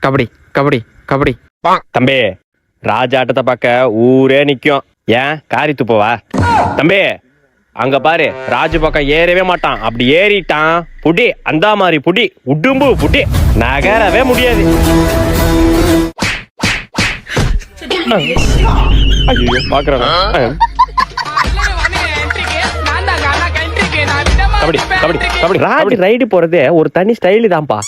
கபடி கபடி கபடி. தம்பி, ராஜாட்டத்தை பார்க்க ஊரே நிக்கும். ஏன் காரி துப்பவா? தம்பி, அங்க பாரு, ராஜு பக்கம் ஏறவே மாட்டான். அப்படி ஏறிட்டான் புடி, அந்த மாதிரி புடி, உடும்பு புடி, நகரவே முடியாது. ஐயோ பாக்குறானா? கபடி கபடி கபடி. ராஜு ரைடு போறதே ஒரு தனி ஸ்டைலு தான்ப்பா.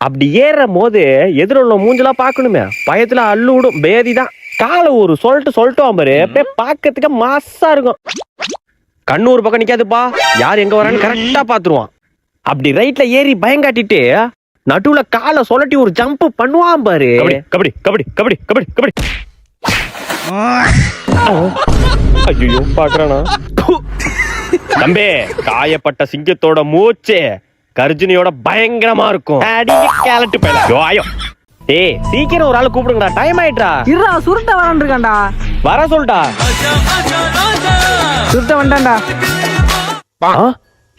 அப்படி ஏறும் போது எதிர மூஞ்செல்லாம் பாக்கணுமே, பயத்துல அள்ளு விடும், பேதி தான். காலை ஒரு சொல்லிட்டோம் பாரு, பாக்கிறதுக்கு மாசா இருக்கும். கண்ணூர் பக்கம் நிக்காதுப்பா, யார் எங்க வரான்னு கரெக்டா பாத்துருவான். அப்படி ரைட்ல ஏறி பயங்காட்டிட்டு நடுவுல காலை சொல்லட்டி ஒரு ஜம்ப் பண்ணுவான் பாரு. கபடி கபடி கபடி கபடி கபடி. ஐயோ பாக்குறானா? தம்பி, காயப்பட்ட சிங்கத்தோட மூச்சு கர்ஜினியோட பயங்கரமா இருக்கும். ஏய், சீக்கிரம் ஒரு ஆளு கூப்பிடுங்கடா, டைம் ஆயிட்டா. இருடா, சுருட்ட வரான் இருக்கான்டா. வர சொல்டா. சுருட்ட வந்தான்டா.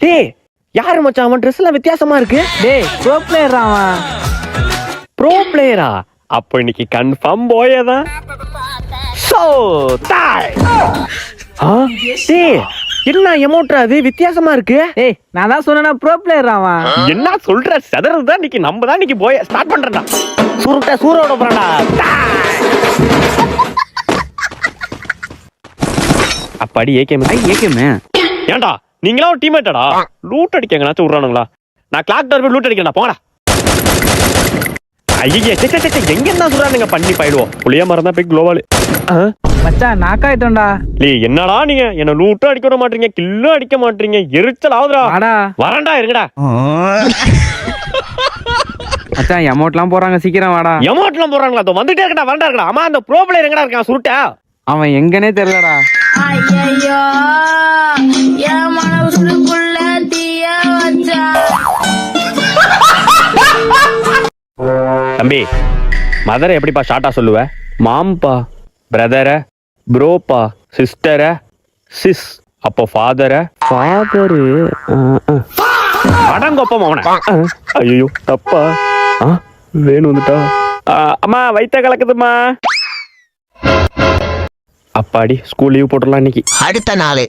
டேய், யாரு மச்சான் அவன்? ட்ரெஸ் எல்லாம் வித்தியாசமா இருக்கு. டேய், ப்ரோ பிளேயர் அவன். ப்ரோ பிளேயரா? அப்ப இன்னைக்கு கன்ஃபார்ம் போயதான். சோ தாய். டேய், என்ன எமோட்ரா அது வித்தியாசமா இருக்கு? ஏய், நான் தான் சொன்னேனா ப்ரோ பிளேயர் அவன். என்ன சொல்ற? சதறதுதான் இன்னைக்கு. நம்ம தான் இன்னைக்கு போய் ஸ்டார்ட் பண்றடா. சுருட்ட சூரோட போறடா. அப்பாடி ஏகேம். ஏகேம் ஏன்டா நீங்களா ஒரு டீம்மேட்டடா? லூட் அடிக்கங்கனாச்சும் விடுறானுங்களா? நான் கிளாக் டவர் போய் லூட் அடிக்கிறேன், போங்கடா. ஐயே, எங்க என்ன சொல்றானுங்க? பண்ணி போயிடுவோம். புளிய மரம் தான் போய் குளோவாலு. மச்சான் நாக்காயிட்டோம்டா. என்னடா நீங்க என்ன லூட்டும் அடிக்க விட மாட்டீங்க, கில்லும் அடிக்க மாட்டீங்க, எரிச்சல் ஆகுதுடா. வரண்டா, இருங்கடா. மச்சான் எமௌண்ட்லாம் போறாங்க, சீக்கிரம் வாடா. எமௌண்ட்லாம் போறாங்களா? அதோ வந்துட்டே இருக்கடா, வரண்டா இருக்கடா. அம்மா, அந்த ப்ரோ பிளேயர் எங்கடா இருக்கான்? சுருட்டா அவன் எங்கனே தெரியலடா. ஐயோ, என் மனசுக்குள்ள தீய வச்சா. தம்பி, மதரை எப்படிப்பா ஷார்ட்டா சொல்லுவ? மாம்பா, பிரதர, ப்ரோப்பா, சிஸ்டர, சிஸ், அப்போ ஃபாதர, ஃபாதரு, அடங்கொப்பம் அவன. ஐயோ தப்பா. வேணும் வந்துட்டா. அம்மா, வயித்த கலக்குதுமா. அப்பாடி, ஸ்கூல் லீவ் போட்டுடலாம் இன்னைக்கு. அடுத்த நாள்.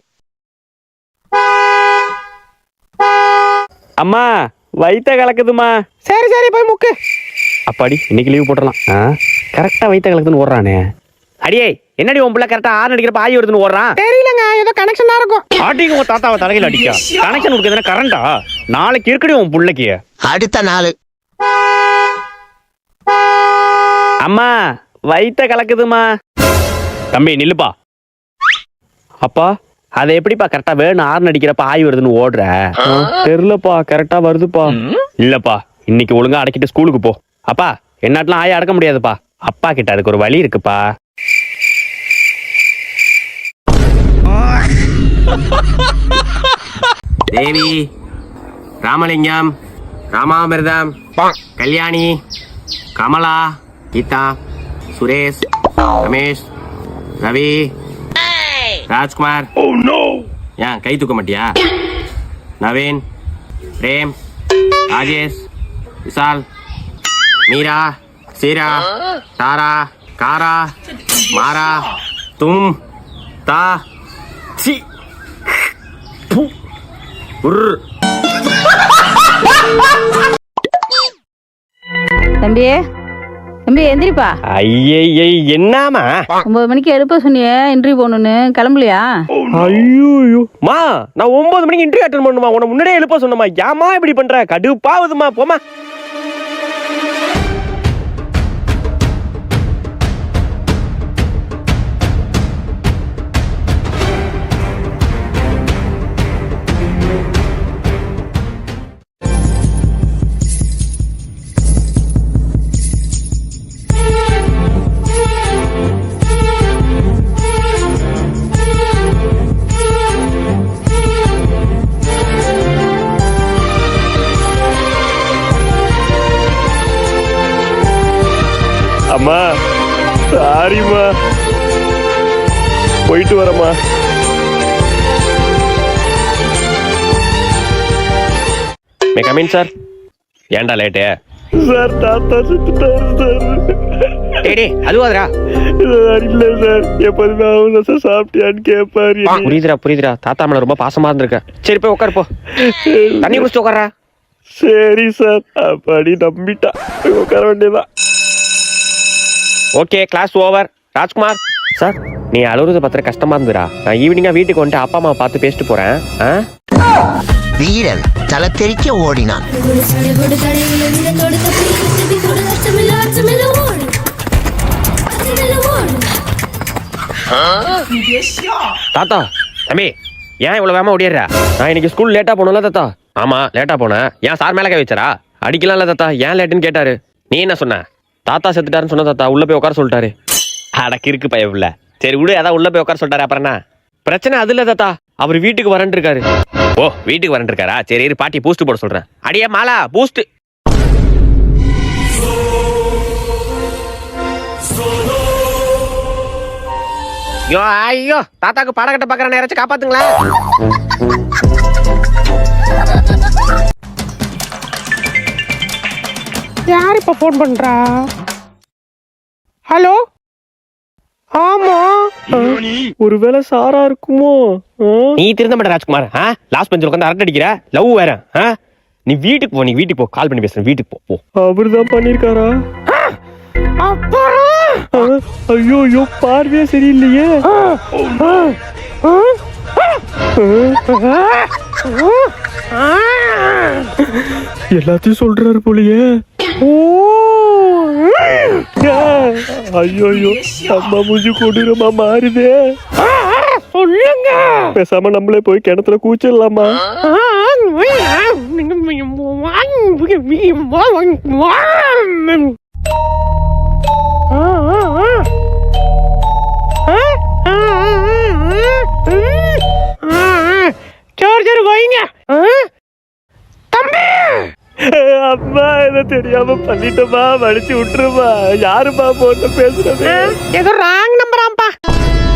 அம்மா, வயித்த கலக்குதுமா. சரி சரி, போய் முக்கு. அப்பாடி, இன்னைக்கு லீவ் போட்டுடலாம். கரெக்டா வயித்த கலக்குதுன்னு ஓடுறானே. அடியே, என்னடி உன் பிள்ளை கரெக்டா ஆறு அடிக்கிறப்ப ஆயி வருதுன்னு ஓடுறான்? தெரியலங்க, ஏதோ கனெக்ஷனா இருக்கும். ஆட்டிக்கு உன் தாத்தாவை தலையில அடிக்கா. கனெக்ஷன் கொடுக்குதுன்னா கரண்டா? நாளைக்கு இருக்கடி உன் பிள்ளைக்கு. அடுத்த நாள். அம்மா, வயித்த கலக்குதுமா. தம்பி நில்லுப்பா. அப்பா, அதை எப்படிப்பா கரெக்டா வேணும் ஆறு அடிக்கிறப்ப ஆய் வருதுன்னு ஓடுற? தெரியலப்பா, கரெக்டா வருதுப்பா. இல்லப்பா, இன்னைக்கு ஒழுங்கா அடக்கிட்டு ஸ்கூலுக்கு போ. அப்பா, என்னாட்டெல்லாம் ஆய அடக்க முடியாதுப்பா. அப்பா கிட்ட அதுக்கு ஒரு வழி இருக்குப்பா. தேவி, ராமலிங்கம், ராமாமிர்தம், கல்யாணி, கமலா, கீதா, சுரேஷ், ரமேஷ், ரவி, ராஜ்குமார். ஏன் கை தூக்க மாட்டியா? நவீன், பிரேம், ராஜேஷ், விஷால், மீரா, சீரா, தாரா, காரா, மாரா, தும், தா, சி, பு, உர். தம்பி, தம்பி எந்திரிப்பா. ஐயே, என்னமா? 9 மணிக்கு எழுப்ப சொன்னியே, இன்டர்வியூ போகணும்னு. கிளம்பலையா? ஐயோ மா, நான் 9 மணிக்கு இன்டர்வியூ அட்டெண்ட் பண்ணுமா? உன்னை முன்னாடியே எழுப்ப சொன்னமா? ஏமா இப்படி பண்ற? கடுப்பாவுதுமா, போமா. அம்மா, சாரிம்மா, போயிட்டு வரமா. May come in sir. ஏன்டா லேட்டு? சார் தாத்தா செத்துட்டாரு சார். டேய் அழுவாதடா. இல்ல சார், எப்போதுமே அவங்க சார் சாப்பிட்டியான்னு கேட்பாரு. புரியுதுடா. தாத்தா மேல ரொம்ப பாசமா இருந்திருக்க. சரி போய் உட்காரு போ. தண்ணி குடிச்சு உட்காரா. சரி சார், அப்படி நம்பிட்டா உட்கார வேண்டியதான். Okay, class over. Rajkumar sir, நீ அழுகுறத பத்திர கஷ்டமா இருந்துடா. நான் ஈவினிங்கா வீட்டுக்கு வந்துட்டு அப்பா அம்மா பார்த்து பேசிட்டு போறேன். வீரன் தலை தெறிக்க ஓடினான். தாத்தா தம்பி, ஏன் இவ்வளவு வேகமா ஓடிடுற? நான் இன்னைக்கு ஸ்கூல் லேட்டா போனல தாத்தா. ஆமா லேட்டா போனேன். ஏன் சார் மேல கை வச்சாரா? அடிக்கலாம்ல தாத்தா, ஏன் லேட்டுன்னு கேட்டாரு. நீ என்ன சொன்ன? தாத்தா செத்துட்டாருன்னு சொன்ன தாத்தா. உள்ள போய் உட்கார சொல்லிட்டாரு. அடக்கு இருக்கு பையன் உள்ள. சரி விடு, அதான் உள்ள போய் உட்கார சொல்லிட்டாரு. அப்புறம் என்ன பிரச்சனை? அது இல்ல தாத்தா, அவர் வீட்டுக்கு வரேன் இருக்காரு. ஓ, வீட்டுக்கு வரேன் இருக்காரா? சரி இரு, பாட்டி பூஸ்ட் போட சொல்றேன். அடியே மாலா, பூஸ்ட். ஐயோ, தாத்தாக்கு பாடகட்ட பாக்குற நேரச்சு காப்பாத்துங்களா. யார் இப்ப போன் பண்றா? ஹலோ, ஆமா, ஒருவேளை சாரா இருக்குமோ? நீ திருந்த மாட்ட ராஜ்குமார். லாஸ்ட் பெஞ்சில் உட்காந்து அரட்டை அடிக்கிற. லவ் வேற. நீ வீட்டுக்கு போ. நீ வீட்டுக்கு போ. கால் பண்ணி பேசுறேன். வீட்டுக்கு போ. அவர்தான் பண்ணிருக்காரா? ஐயோ, பார்வையே சரியில்லையே. எல்லாத்தையும் சொல்றாரு போலியே. ஐயோ, அம்மா மூஞ்சி கொடூரமா மாறுதே. சொல்லுங்க, பேசாம நம்மளே போய் கிணத்துல கூச்சிடலாமா? சார்ஜர் வைங்க தம்பி. அம்மா, இதை தெரியாம பண்ணிட்டோமா, வலிச்சு விட்டுருமா. யாருமா போட்டு பேசுறது? ஏதோ ராங் நம்பராம்பா.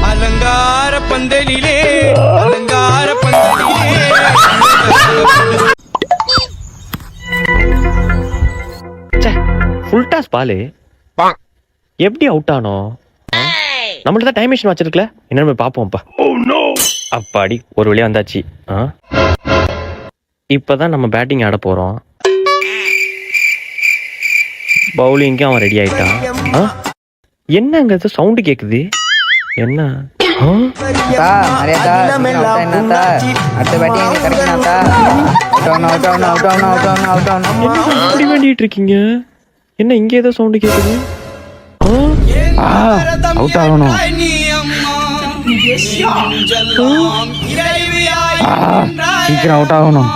அலங்கார பந்தலிலே, அலங்கார பந்தலிலே. ஃபுல் டாஸ் பாலு எப்படி அவுட் ஆனோ? நம்மள்ட்ட தான் டைம் மிஷின் வச்சிருக்கல. என்னன்னு போய் பாப்போம்ப்பா. அப்பாடி, ஒரு வழியா வந்தாச்சு. இப்பதான் நம்ம பேட்டிங் ஆட போறோம். பவுலிங்க்கு அவன் ரெடி ஆயிட்டான். என்னங்க சவுண்டு கேக்குது? என்ன? இப்படி வேண்டிட்டு இருக்கீங்க? என்ன இங்க ஏதோ சவுண்டு கேக்குது? அவுட் ஆகணும். சீக்கிரம் அவுட் ஆகணும்.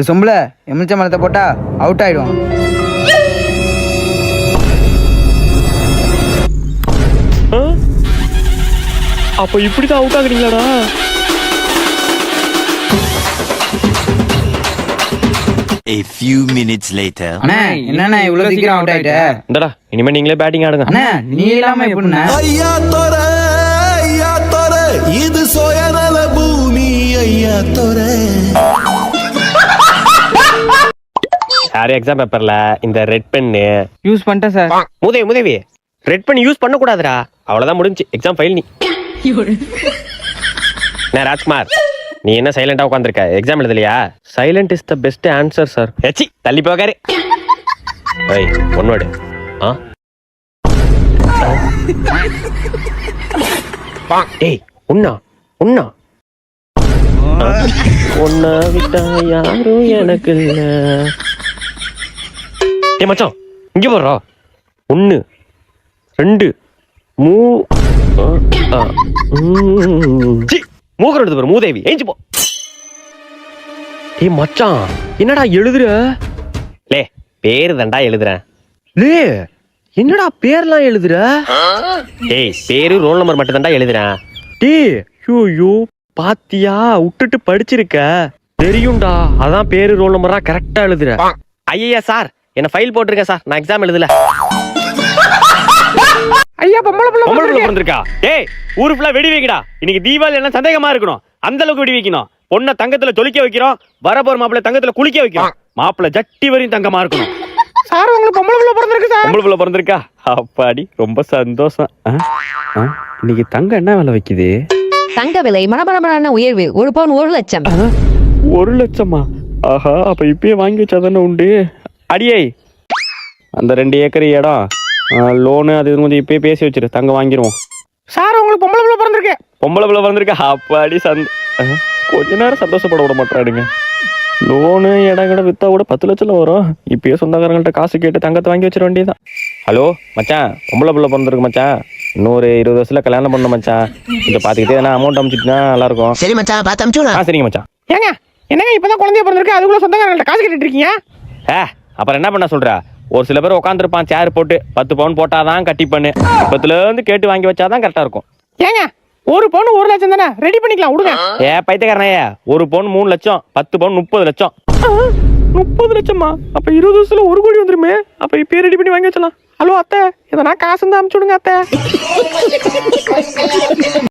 சொம்பல எமிச்ச மரத்தை போட்டா அவுட் ஆயிடும். அப்ப இப்படிதான் அவுட் ஆகுறீங்களாடா? A few minutes later. அண்ணா, என்னண்ணா இவ்வளவு சீக்கிரம் அவுட் ஆயிட்ட? இந்தடா, இனிமே நீங்களே பேட்டிங் ஆடுங்க. அண்ணா, நீ இல்லாம எப்படிண்ணா? ஐயா தோர இது சோயநல பூமி. ஐயா தோர சாரி, எக்ஸாம் பேப்பர்ல இந்த ரெட் பென்னு யூஸ் பண்ணிட்டேன் சார். முதவி ரெட் பென் யூஸ் பண்ண கூடாதுடா. அவ்வளவுதான், முடிஞ்சு. எக்ஸாம் ஃபெயில் நீ. நான் ராஜ்குமார், நீ என்ன சைலண்டா உட்காந்துருக்க? எக்ஸாம் எழுதலையா? Silent is the best answer sir. ஏச்சி, தள்ளி போகாரு. ஒன்னோடு ஏய், உன்னா ஒன்னா விட்டா யாரும் எனக்கு இல்ல. ஏ மச்சான், இங்க போடுறா. 1 2 மூக்கர் எடுத்து போற மூதேவி. ஏஞ்சி போ. ஏ மச்சான், என்னடா எழுதுற? லே, பேரு தான்டா எழுதுறேன். லே, என்னடா பேர்லாம் எழுதுற? டேய், பேரு ரோல் நம்பர் மட்டும் தான்டா எழுதுறேன். டேய், ஐயோ, பாத்தியா, விட்டுட்டு படிச்சிருக்க. தெரியும்டா, அதான் பேரு ரோல் நம்பரா கரெக்டா எழுதுற. ஐயா சார், என்ன ஃபைல் போட்டுருங்க சார், நான் எக்ஸாம் எழுதல. ஐயா, பொம்பளை புள்ள வந்திருக்கா? டேய், ஊரு ஃபுல்லா வெடி வைக்கடா. இன்னைக்கு தீபாவளி என்ன சந்தேகமா இருக்கணும். அந்த அளவுக்கு வெடி வைக்கணும். பொண்ணை தங்கத்துல ஜொலிக்க வைக்கிறோம். வரப்போற மாப்பிள்ளை தங்கத்துல குளிக்க வைக்கிறோம். மாப்பிள்ளை ஜட்டி வரையும் தங்கமா இருக்கணும். சார் உங்களுக்கு பொம்பளை பிள்ளை பிறந்திருக்கு சார். பொம்பளை பிள்ளை பிறந்திருக்கா? அப்பாடி ரொம்ப சந்தோஷம். இன்னைக்கு தங்கம் என்ன விலை வைக்குது? தங்க விலை மனபரமான உயர்வு. 1 பவுன் 1 லட்சம். 1 லட்சமா? ஆஹா, அப்ப இப்பயே வாங்கி வச்சாதானே உண்டு. அடியே, அந்த 2 ஏக்கர் இடம் லோனு அது கொஞ்சம் இப்பயே பேசி வச்சிரு, தங்க வாங்கிடுவோம். சார் உங்களுக்கு பொம்பளை பிள்ளை பிறந்திருக்கு. பொம்பளை பிள்ளை வந்திருக்கா? அப்பாடி கொஞ்ச நேரம் சந்தோஷப்பட விட மாட்டாடுங்க. லோனு இடம் கூட வித்தா கூட 10 லட்சம் வரும். இப்பயே சொந்தக்காரங்கள்ட்ட காசு கேட்டு தங்கத்தை வாங்கி வச்சிட வேண்டியதான். ஹலோ மச்சான், பொம்பளை பிள்ளை பிறந்திருக்கு மச்சான். இன்னொரு 20 வருஷத்துல கல்யாணம் பண்ண மச்சான். இதை பாத்துக்கிட்டே நான் அமௌண்ட் அனுப்பிச்சுட்டுனா நல்லா இருக்கும். சரி மச்சான், பார்த்து அனுப்பிச்சுடா. சரிங்க மச்சான். ஏங்க என்னங்க இப்பதான் குழந்தைய பிறந்திருக்கு, அதுக்குள்ள சொந்தக்காரங்கள்ட்ட காசு கேட்டுட்டு இருக்கீங்க? அப்புறம் என்ன பண்ண சொல்ற? ஒரு சில பேர் உட்காந்துருப்பான் சேர் போட்டு 10 பவுன் போட்டாதான் கட்டி பண்ணு. 10ல இருந்து கேட்டு வாங்கி வச்சாதான் கரெக்டா இருக்கும். ஏங்க 1 பவுன் 1 லட்சம் தானே, ரெடி பண்ணிக்கலாம் விடுங்க. பைத்தியக்காரனையே, 1 பவுன் 3 லட்சம், 10 பவுன் 30 லட்சம். 30 லட்சமா? அப்ப 20 வருஷத்துல 1 கோடி வந்துருமே. அப்ப இப்ப ரெடி பண்ணி வாங்கி வச்சலாம். ஹலோ அத்தை, இதனா காசு தான் அனுப்பிச்சு விடுங்க அத்தை.